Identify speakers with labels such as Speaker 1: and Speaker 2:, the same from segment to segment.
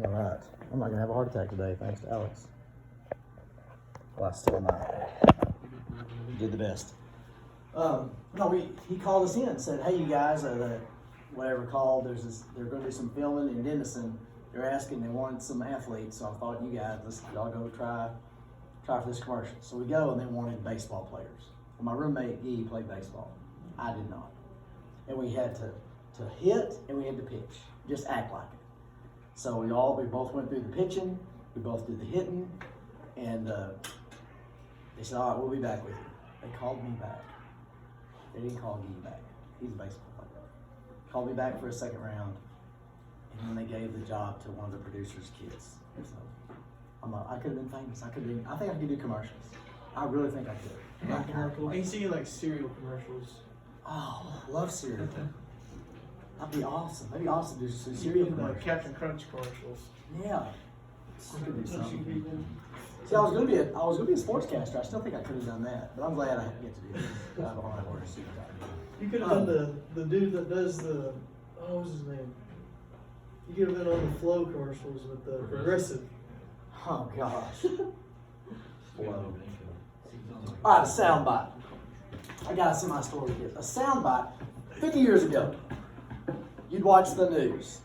Speaker 1: All right. I'm not going to have a heart attack today, thanks to Alex. Well, I still might. You did the best. He called us in and said, hey, you guys, whatever called, they're going to do some filming in Denison. They're asking, they wanted some athletes, so I thought, you guys, y'all go try for this commercial. So we go, and they wanted baseball players. Well, my roommate, Guy, played baseball. I did not. And we had to hit, and we had to pitch. Just act like it. So we both went through the pitching, we both did the hitting, and they said, all right, we'll be back with you. They called me back. They didn't call Guy back. He's a baseball player. Called me back for a second round, and then they gave the job to one of the producer's kids. So I could have been famous. I think I could do commercials. I really think I could.
Speaker 2: I can see like cereal commercials.
Speaker 1: Oh, I love cereal. That'd be awesome. That'd be awesome to do some cereal commercials.
Speaker 2: Like Captain Crunch commercials.
Speaker 1: Yeah. I could do something. See, I was gonna be a sportscaster. I still think I could have done that, but I'm glad I get to do this. I don't want to wear a suit.
Speaker 2: You could have done the dude that does the what's his name? You could have been on the Flow commercials with the Progressive.
Speaker 1: Oh gosh. All right, a soundbite. I got a semi-story here. A soundbite. 50 years ago, you'd watch the news,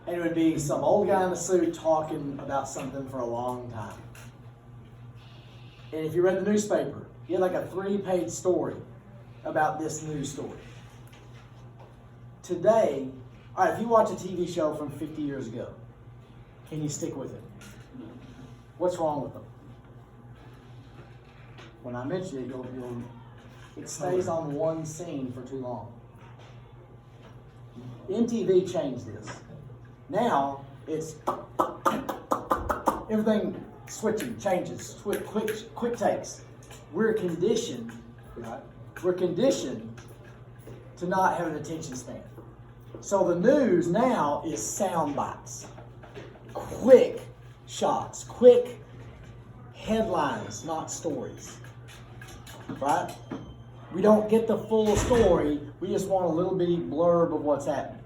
Speaker 1: and it would be some old guy in a suit talking about something for a long time. And if you read the newspaper, you had like a 3-page story about this news story. Today, all right, if you watch a TV show from 50 years ago, can you stick with it? What's wrong with them? When I mention it, it stays on one scene for too long. MTV changed this. Now it's everything switching, changes, quick takes. We're conditioned, right? We're conditioned to not have an attention span. So the news now is sound bites, quick shots, quick headlines, not stories, right? We don't get the full story. We just want a little bitty blurb of what's happening.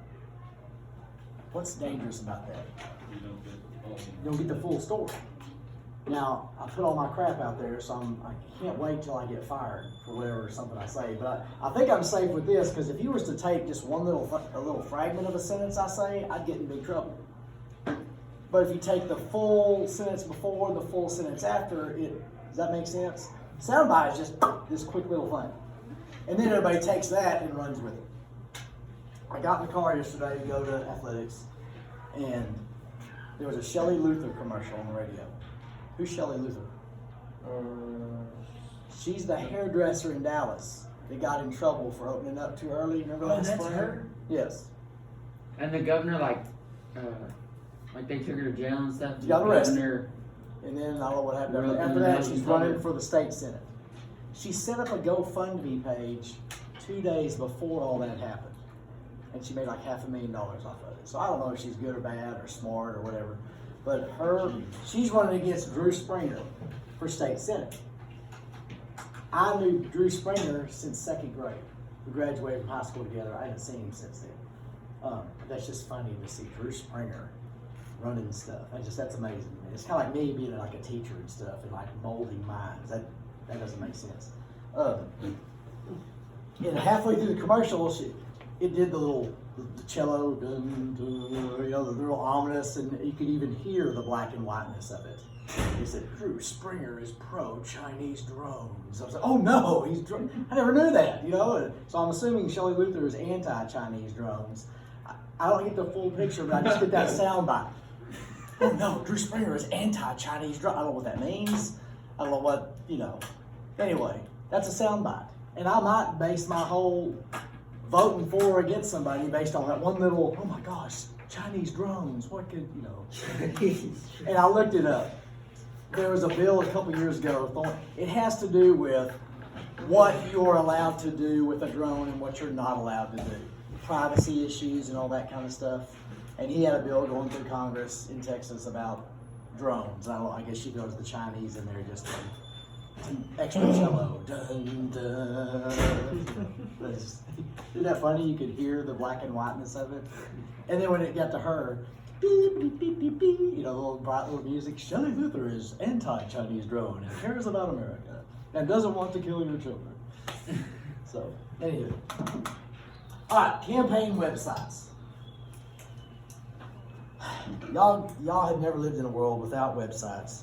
Speaker 1: What's dangerous about that? You don't get the full story. Now, I put all my crap out there, so I can't wait till I get fired for whatever something I say. But I think I'm safe with this, because if you was to take just a little fragment of a sentence I say, I'd get in big trouble. But if you take the full sentence before, the full sentence after, does that make sense? Soundbite is just this quick little thing. And then everybody takes that and runs with it. I got in the car yesterday to go to athletics, and there was a Shelley Luther commercial on the radio. Who's Shelley Luther? She's the hairdresser in Dallas that got in trouble for opening up too early. Remember last spring?
Speaker 2: Her?
Speaker 1: Yes.
Speaker 3: And the governor, like they took her to jail and stuff.
Speaker 1: She got arrested. And then I don't know what happened after that. She's running for the state senate. She set up a GoFundMe page 2 days before all that happened, and she made like $500,000 off of it. So I don't know if she's good or bad or smart or whatever, but she's running against Drew Springer for state senate. I knew Drew Springer since 2nd grade. We graduated from high school together. I haven't seen him since then. That's just funny to see Drew Springer running stuff. That's amazing. It's kind of like me being like a teacher and stuff and like molding minds. That doesn't make sense. And halfway through the commercial, it did the cello, dun, dun, the real ominous, and you could even hear the black and whiteness of it. He said, Drew Springer is pro-Chinese drones. I was like, oh no, I never knew that, So I'm assuming Shelley Luther is anti-Chinese drones. I don't get the full picture, but I just get that sound bite. Oh no, Drew Springer is anti-Chinese drones. I don't know what that means. I don't know what, Anyway, that's a sound bite. And I might base my whole voting for or against somebody based on that one little, oh my gosh, Chinese drones, what could, And I looked it up. There was a bill a couple years ago. It has to do with what you're allowed to do with a drone and what you're not allowed to do. Privacy issues and all that kind of stuff. And he had a bill going through Congress in Texas about drones. I guess you throws the Chinese in there just to extra cello. Dun, dun. Isn't that funny? You could hear the black and whiteness of it. And then when it got to her, beep, beep, beep, beep, beep, you know, the little bright little music. Shelley Luther is anti-Chinese drone and cares about America and doesn't want to kill your children. So, anyway. All right, campaign websites. Y'all have never lived in a world without websites.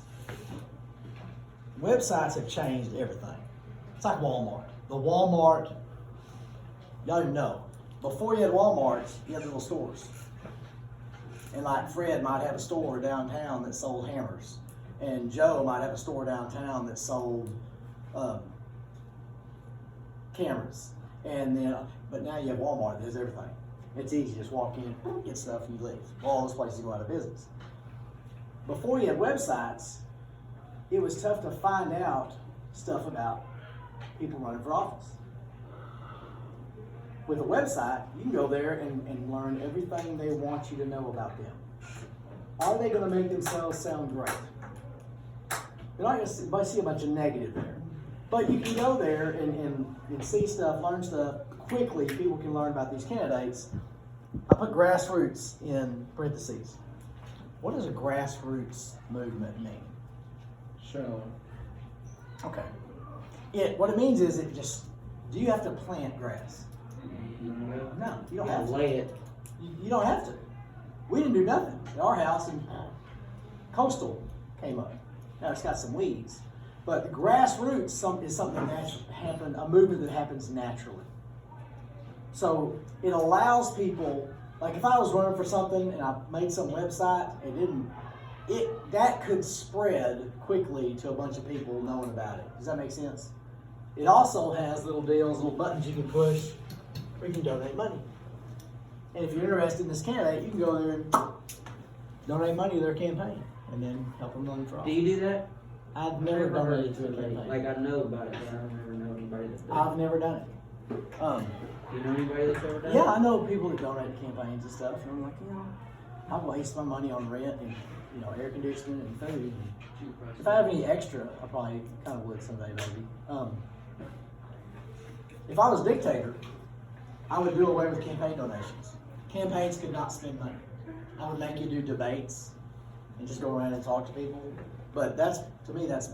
Speaker 1: Websites have changed everything. It's like Walmart. The Walmart, y'all didn't know. Before you had Walmarts, you had little stores. And like Fred might have a store downtown that sold hammers. And Joe might have a store downtown that sold cameras. And then, but now you have Walmart that does everything. It's easy, just walk in, get stuff, and you leave. Well, all those places go out of business. Before you had websites, it was tough to find out stuff about people running for office. With a website, you can go there and learn everything they want you to know about them. Are they going to make themselves sound great? You're not going to see a bunch of negative there. But you can go there and see stuff, learn stuff quickly. People can learn about these candidates. I put grassroots in parentheses. What does a grassroots movement mean?
Speaker 3: So,
Speaker 1: okay. What it means is do you have to plant grass? No, you don't have to.
Speaker 3: lay it.
Speaker 1: You don't have to. We didn't do nothing. At our house in Coastal came up. Now it's got some weeds. But the grassroots is something that happened, a movement that happens naturally. So it allows people, like if I was running for something and I made some website, that could spread quickly to a bunch of people knowing about it. Does that make sense? It also has little deals, little buttons you can push where you can donate money. And if you're interested in this candidate, you can go there and donate money to their campaign and then help them run for office.
Speaker 3: Do you do that?
Speaker 1: I've never donated to a campaign.
Speaker 3: Like I know about it, but I don't ever know anybody that's done
Speaker 1: I've never done it.
Speaker 3: Do you know anybody that's ever done it?
Speaker 1: Yeah, I know people that donate to campaigns and stuff, and I'm like, I waste my money on rent and air conditioning and food. If I have any extra, I probably kind of would someday, maybe. If I was dictator, I would do away with campaign donations. Campaigns could not spend money. I would make you do debates and just go around and talk to people. But to me, that's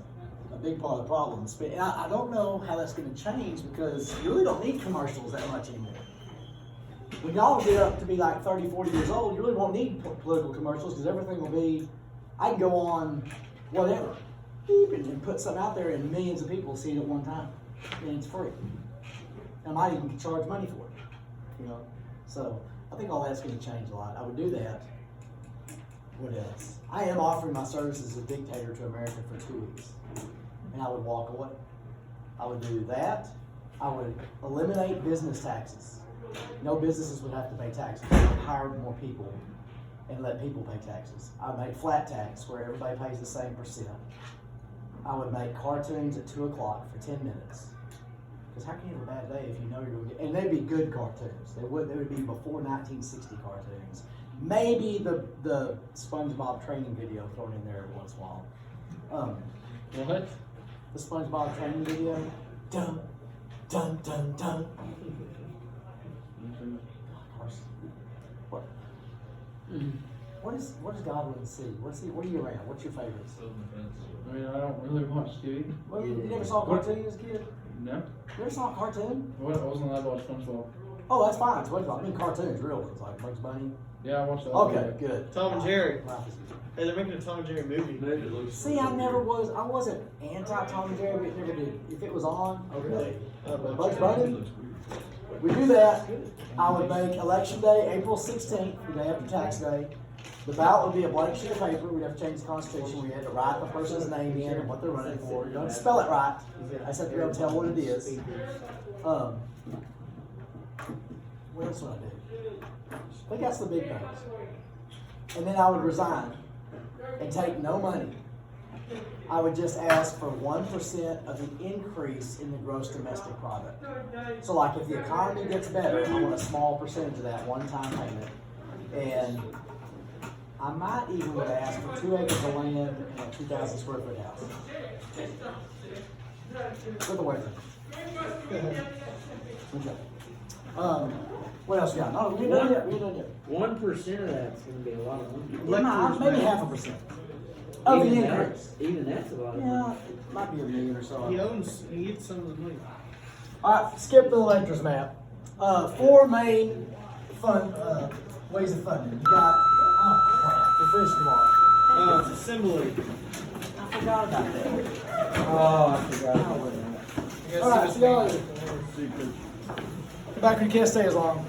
Speaker 1: a big part of the problem. And I don't know how that's going to change because you really don't need commercials that much anymore. When y'all get up to be like 30, 40 years old, you really won't need political commercials because everything will be, I can go on whatever, and put something out there and millions of people see it at one time. And it's free. I might even charge money for it. So I think all that's going to change a lot. I would do that. What else? I am offering my services as a dictator to America for 2 weeks. And I would walk away. I would do that. I would eliminate business taxes. No businesses would have to pay taxes. I would hire more people and let people pay taxes. I would make flat tax where everybody pays the same %. I would make cartoons at 2 o'clock for 10 minutes. Because how can you have a bad day if you know you're going to get... And they'd be good cartoons. They would be before 1960 cartoons. Maybe the SpongeBob training video thrown in there every once in a while.
Speaker 3: What?
Speaker 1: The SpongeBob training video. Dun, dun, dun, dun. What? What does Godwin see? What are you around? What's your favorites?
Speaker 3: I mean, I don't really watch TV.
Speaker 1: Well, you never saw a cartoon as a kid?
Speaker 3: No.
Speaker 1: You never saw a cartoon?
Speaker 3: I wasn't allowed to watch SpongeBob.
Speaker 1: Oh, that's fine. SpongeBob. I mean cartoons, real ones, like Bugs Bunny.
Speaker 3: Yeah, I watched that.
Speaker 1: Okay, good.
Speaker 2: Tom and Jerry.
Speaker 1: Wow.
Speaker 2: Hey, they're making a Tom and Jerry movie.
Speaker 1: See, I wasn't anti Tom and Jerry, but never did. If it was on, okay. Bugs Bunny, we do that. I would make election day April 16th, the day after tax day. The ballot would be a blank sheet of paper. We'd have to change the Constitution. We had to write the person's name in and what they're running for. You don't spell it right. I just have to be able to tell what it is. What else would I do? I think that's the big things. And then I would resign and take no money. I would just ask for 1% of the increase in the gross domestic product. So like if the economy gets better, I want a small percentage of that one-time payment. And I might even would ask for 2 acres of land and a 2,000 square foot house. With a waiver. Okay. What else we got? No, we ain't done yet. We ain't done yet.
Speaker 3: 1% of that's gonna be a lot of money.
Speaker 2: Electors,
Speaker 1: Maybe
Speaker 2: man.
Speaker 1: 0.5% of the
Speaker 3: Even
Speaker 1: increase.
Speaker 3: even that's a lot of
Speaker 1: Yeah,
Speaker 3: money.
Speaker 1: it might be $1 million or so.
Speaker 2: He gets some of the money.
Speaker 1: All right, skip the electors map. 4 main ways of funding. You got, oh crap, we're finishing tomorrow.
Speaker 2: Assembly.
Speaker 1: I forgot about that.
Speaker 3: Oh, I forgot.
Speaker 1: All right, see y'all later. Come back when you can't stay as long.